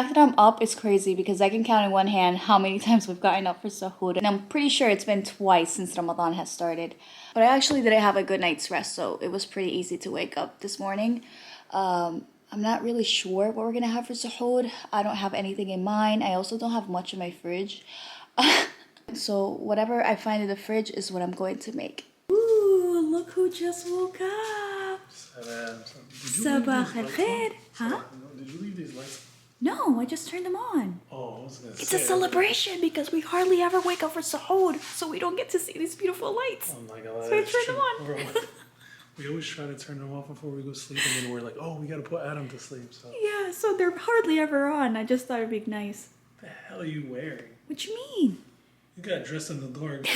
fact that I'm up is crazy because I can count in one hand how many times we've gotten up for sahur. And I'm pretty sure it's been twice since Ramadan has started. But I actually didn't have a good night's rest, so it was pretty easy to wake up this morning. I'm not really sure what we're gonna have for sahur. I don't have anything in mind. I also don't have much in my fridge. So whatever I find in the fridge is what I'm going to make. Ooh, look who just woke up. Sabah al-khair. Huh? Did you leave these lights? No, I just turned them on. Oh, I was gonna say. It's a celebration because we hardly ever wake up for sahur, so we don't get to see these beautiful lights. Oh my god. So I turned them on. We always try to turn them off before we go sleep, and then we're like, oh, we gotta put Adam to sleep. So. Yeah, so they're hardly ever on. I just thought it'd be nice. What the hell are you wearing? What you mean? You got dressed in the dark.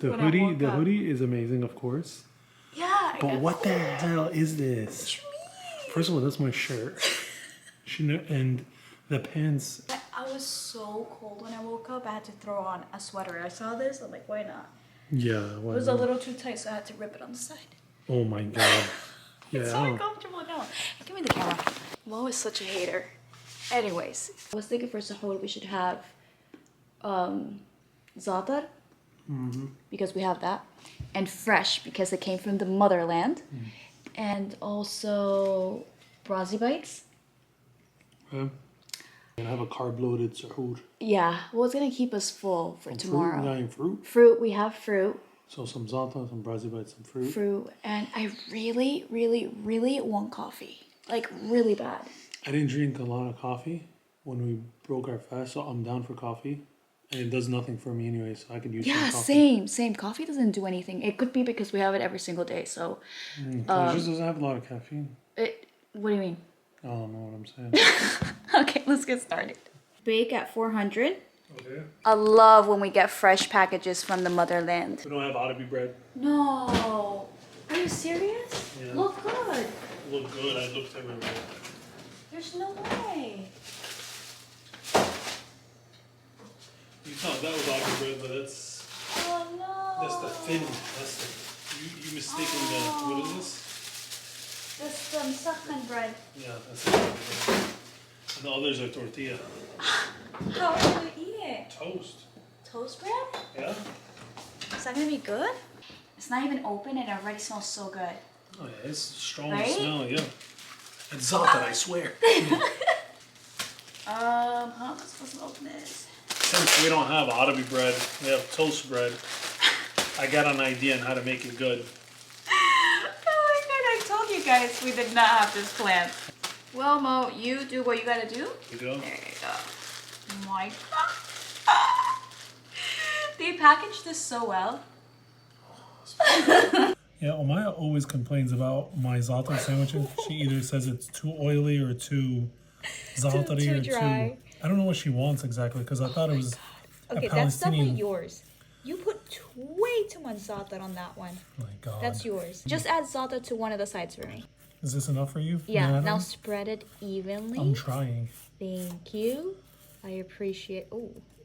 The hoodie is amazing, of course. Yeah. But what the hell is this? What you mean? First of all, that's my shirt. And the pants. I was so cold when I woke up. I had to throw on a sweater. I saw this. I'm like, why not? Yeah. It was a little too tight, so I had to rip it on the side. Oh my god. It's so uncomfortable now. Give me the camera. Mo is such a hater. Anyways, I was thinking for sahur we should have za'atar because we have that, and fresh because it came from the motherland, and also brazi bites. Okay. And have a carb-loaded sahur. Yeah, well, it's gonna keep us full for tomorrow. Fruit? You got fruit? Fruit, we have fruit. So some za'atar, some brazi bites, some fruit. Fruit, and I really, really, really want coffee. Like, really bad. I didn't drink a lot of coffee when we broke our fast, so I'm down for coffee. And it does nothing for me anyway, so I could use some coffee. Same. Coffee doesn't do anything. It could be because we have it every single day, so... It just doesn't have a lot of caffeine. What do you mean? I don't know what I'm saying. Okay, let's get started. Bake at 400. Okay. I love when we get fresh packages from the motherland. We don't have Arabi bread. No. Are you serious? Yeah. Look good. Look good. I looked everywhere. There's no way. You thought that was Arabi bread, but that's... Oh no. That's the thin. That's the... You mistaken the... What is this? That's sakhan bread. Yeah, that's the Arabi bread. And the others are tortilla. How are you gonna eat it? Toast. Toast bread? Yeah. Is that gonna be good? It's not even open and it already smells so good. Oh yeah, it's strong Right? smell, yeah. It's za'atar, I swear. How am I supposed to open this? Since we don't have Arabi bread, we have toast bread. I got an idea on how to make it good. Oh my god, I told you guys we did not have this plan. Well, Mo, you do what you gotta do. You go? There you go. Oh my god. They packaged this so well. Yeah, Omaya always complains about my za'atar sandwiches. She either says it's too oily or too za'atary too or dry. I don't know what she wants exactly because I thought it was Okay, a that's definitely Palestinian. yours. You put way too much za'atar on that one. Oh my god. That's yours. Just add za'atar to one of the sides for me. Is this enough for you? Yeah, Madam? now spread it evenly. I'm trying. Thank you. I appreciate...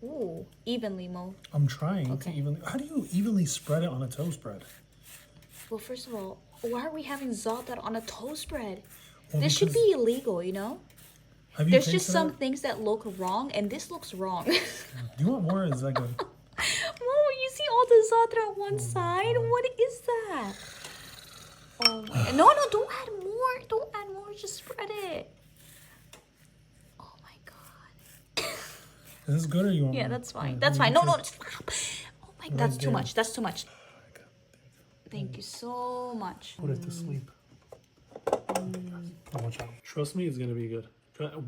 Ooh, evenly, Mo. I'm trying Okay. to evenly... How do you evenly spread it on a toast bread? Well, first of all, why are we having za'atar on a toast bread? Well, This should because- be illegal, you know? Have you There's just tasted some it? things that look wrong, and this looks wrong. Do you want more or is that good? Mo, you see all the za'atar on one side? What is that? Oh my... No, don't add more. Don't add more. Just spread it. Oh my god. Is this good or you want Yeah, more? that's fine. Yeah, That's you fine. want No, to- Oh my, that's too there. much. That's too much. Thank you so much. Put it to sleep. Oh, watch out. Trust me, it's gonna be good.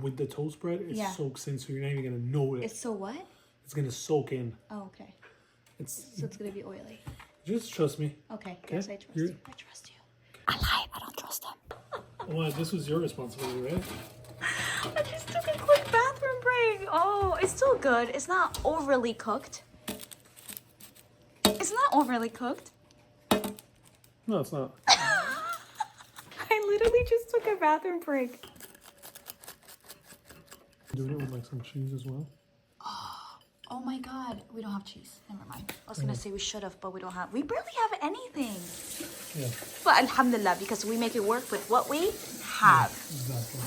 With the toast bread, it Yeah. soaks in, so you're not even gonna know it. It's so what? It's gonna soak in. Oh, okay. It's So it's gonna be oily. just trust me. Okay, yes, I trust You're- you. I trust you. I lied. I don't trust him. Well, this was your responsibility, right? I just took a quick bathroom break. Oh, it's still good. It's not overly cooked. It's not overly cooked. No, it's not. I literally just took a bathroom break. Doing it with like some cheese as well. Oh Oh my god, we don't have cheese. Never mind. I was gonna say we should have, but we don't have. We barely have anything. Yeah. But alhamdulillah, because we make it work with what we have. Exactly.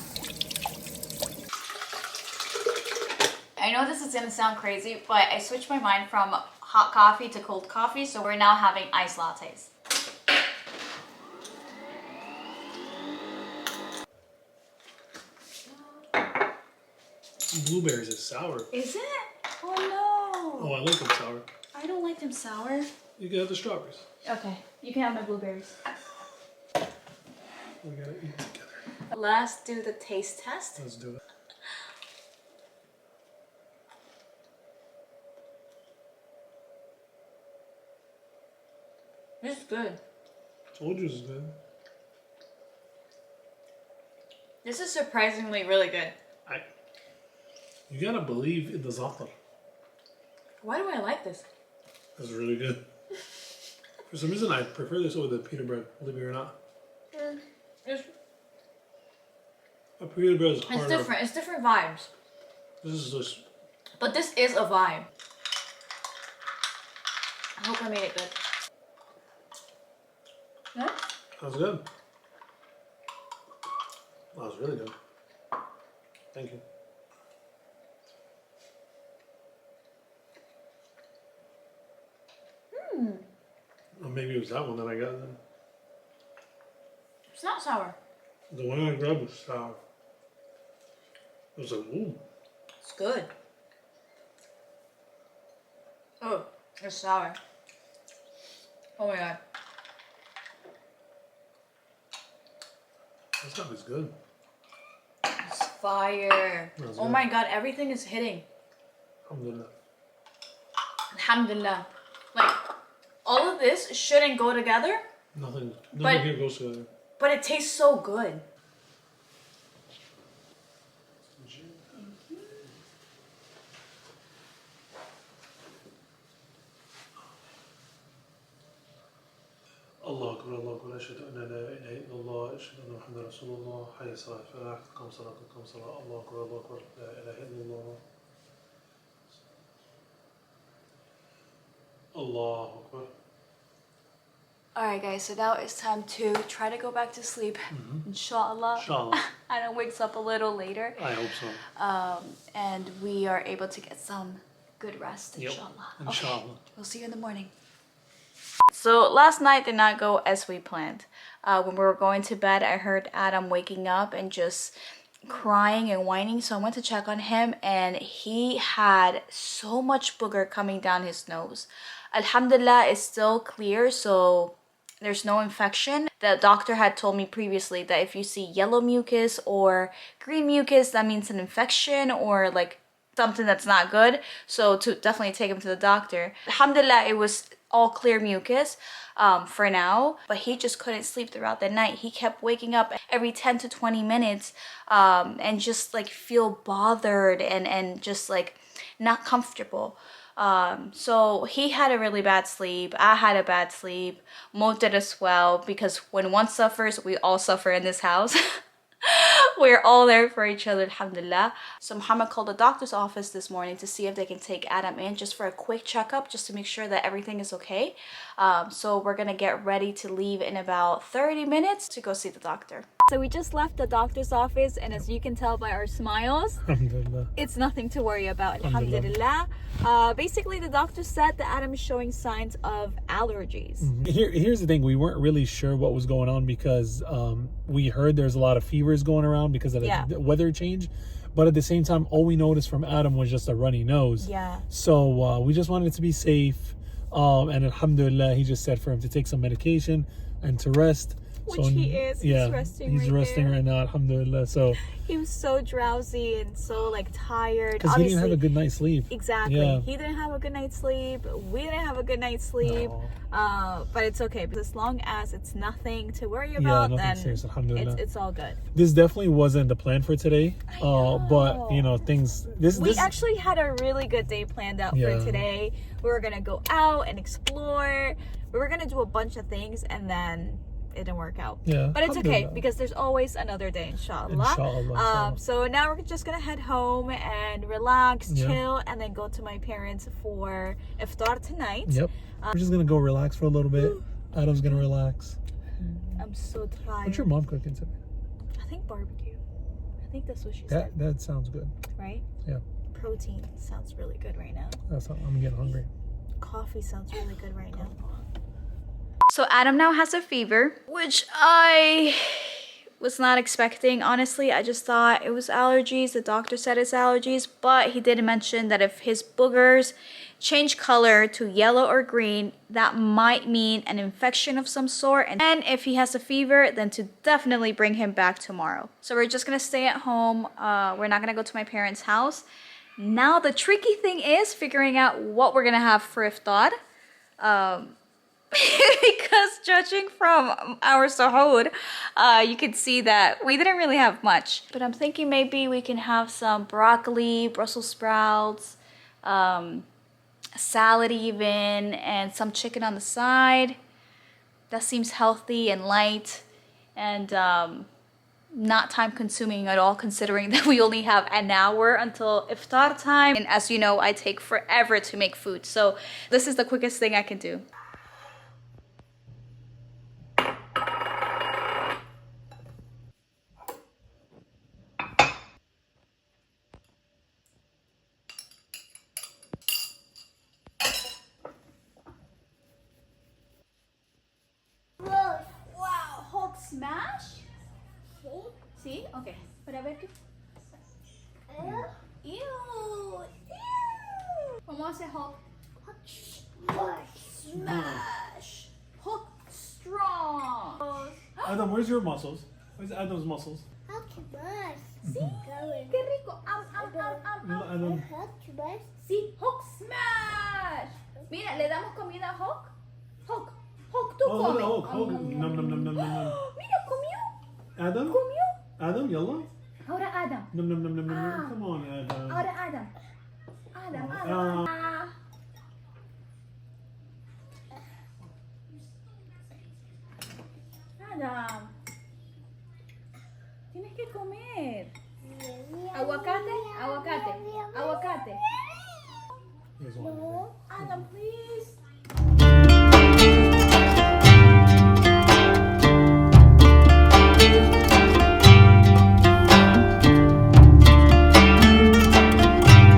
I know this is gonna sound crazy, but I switched my mind from hot coffee to cold coffee, so we're now having iced lattes. Blueberries is sour. Is it? Oh no! Oh, I like them sour. I don't like them sour. You can have the strawberries. Okay, you can have my blueberries. We gotta eat together. Let's do the taste test. Let's do it. This is good. Told you it's good. This is surprisingly really good. You gotta believe in the za'atar. Why do I like this? It's really good. For some reason, I prefer this over the pita bread, believe it or not. It's A pita bread is harder. different. It's different vibes. This is just... But this is a vibe. I hope I made it good. Yeah? That was good. That was really good. Thank you. Or maybe it was that one that I got then. It's not sour. The one I grabbed was sour. It was like, ooh. It's good. Oh, it's sour. Oh my god. That stuff is good. It's fire. That's Oh good. my god, everything is hitting. Alhamdulillah. Alhamdulillah. Like, all of this shouldn't go together, Nothing But- here goes together. but it tastes so good. الله أكبر الله أكبر أشهد أن لا إله إلا الله أشهد أن محمدا رسول الله حي على الصلاة فلاح قم صلاة قم صلاة الله أكبر الله أكبر لا إله إلا الله الله أكبر. Alright guys, so now it's time to try to go back to sleep. Inshallah. Inshallah. Anna wakes up a little later. I hope so. And we are able to get some good rest, Yep. inshallah. Inshallah. Okay, we'll see you in the morning. So last night did not go as we planned. When we were going to bed, I heard Adam waking up and just crying and whining, so I went to check on him, and he had so much booger coming down his nose. Alhamdulillah, it's still clear, so there's no infection. The doctor had told me previously that if you see yellow mucus or green mucus, that means an infection or like something that's not good. So to definitely take him to the doctor. Alhamdulillah, it was all clear mucus for now, but he just couldn't sleep throughout the night. He kept waking up every 10 to 20 minutes and just like feel bothered and just like not comfortable. So he had a really bad sleep. I had a bad sleep. Mo did as well, because when one suffers, we all suffer in this house. We're all there for each other, alhamdulillah. So Muhammad called the doctor's office this morning to see if they can take Adam in just for a quick checkup, just to make sure that everything is okay. So we're gonna get ready to leave in about 30 minutes to go see the doctor. So we just left the doctor's office, and as you can tell by our smiles, Alhamdulillah. it's nothing to worry about, Alhamdulillah. alhamdulillah. Basically, the doctor said that Adam is showing signs of allergies. Here's the thing. We weren't really sure what was going on because we heard there's a lot of fevers going around because of the weather change. But at the same time, all we noticed from Adam was just a runny nose. Yeah. So we just wanted it to be safe. And alhamdulillah, he just said for him to take some medication and to rest. Which he is. He's resting He's right resting there. right now, alhamdulillah. So He was so drowsy and so like tired. because he didn't have a good night's sleep. Exactly. Yeah. He didn't have a good night's sleep. We didn't have a good night's sleep. No. But it's okay, because as long as it's nothing to worry Yeah, about, nothing then serious, alhamdulillah. it's all good. This definitely wasn't the plan for today. But you know, things We actually had a really good day planned out Yeah. for today. We were gonna go out and explore. We were gonna do a bunch of things, and then it didn't work out. Yeah, but it's okay alhamdulillah. because there's always another day, inshallah. Inshallah. So now we're just gonna head home and relax, Yeah. chill, and then go to my parents for iftar tonight. Yep. We're just gonna go relax for a little bit. Adam's gonna relax. I'm so tired. What's your mom cooking today? I think barbecue. I think that's what she said. That sounds good. Right? Yeah. Protein sounds really good right now. I'm getting hungry. Coffee sounds really good right now. So Adam now has a fever, which I was not expecting, honestly. I just thought it was allergies. The doctor said it's allergies, but he did mention that if his boogers change color to yellow or green, that might mean an infection of some sort. And if he has a fever, then to definitely bring him back tomorrow. So we're just gonna stay at home. We're not gonna go to my parents' house. Now the tricky thing is figuring out what we're gonna have for iftar. Because judging from our sahur, you can see that we didn't really have much. But I'm thinking maybe we can have some broccoli, Brussels sprouts, salad even, and some chicken on the side. That seems healthy and light and not time consuming at all, considering that we only have an hour until iftar time. And as you know, I take forever to make food. So this is the quickest thing I can do. Wow, Hulk smash? See? Okay. But a ver qué. Ew. Ew. ¿Cómo hace Hulk? Hulk smash. Hulk strong. Adam, where's your muscles? Where's Adam's muscles? Sí, qué rico. Adam. Sí, Hulk smash. Mira, le damos comida a Hulk. Hulk, Hulk, tú come. Hulk. Nom, nom, nom, nom, nom, nom. Mira, comió. Adam? Comió. Adam, yalla. Ahora Adam. Nom, nom, nom, nom, nom. Come on, Adam. Ahora Adam. Adam. Adam. Tienes que comer. Aguacate, aguacate, aguacate. Here's one. Adam, please.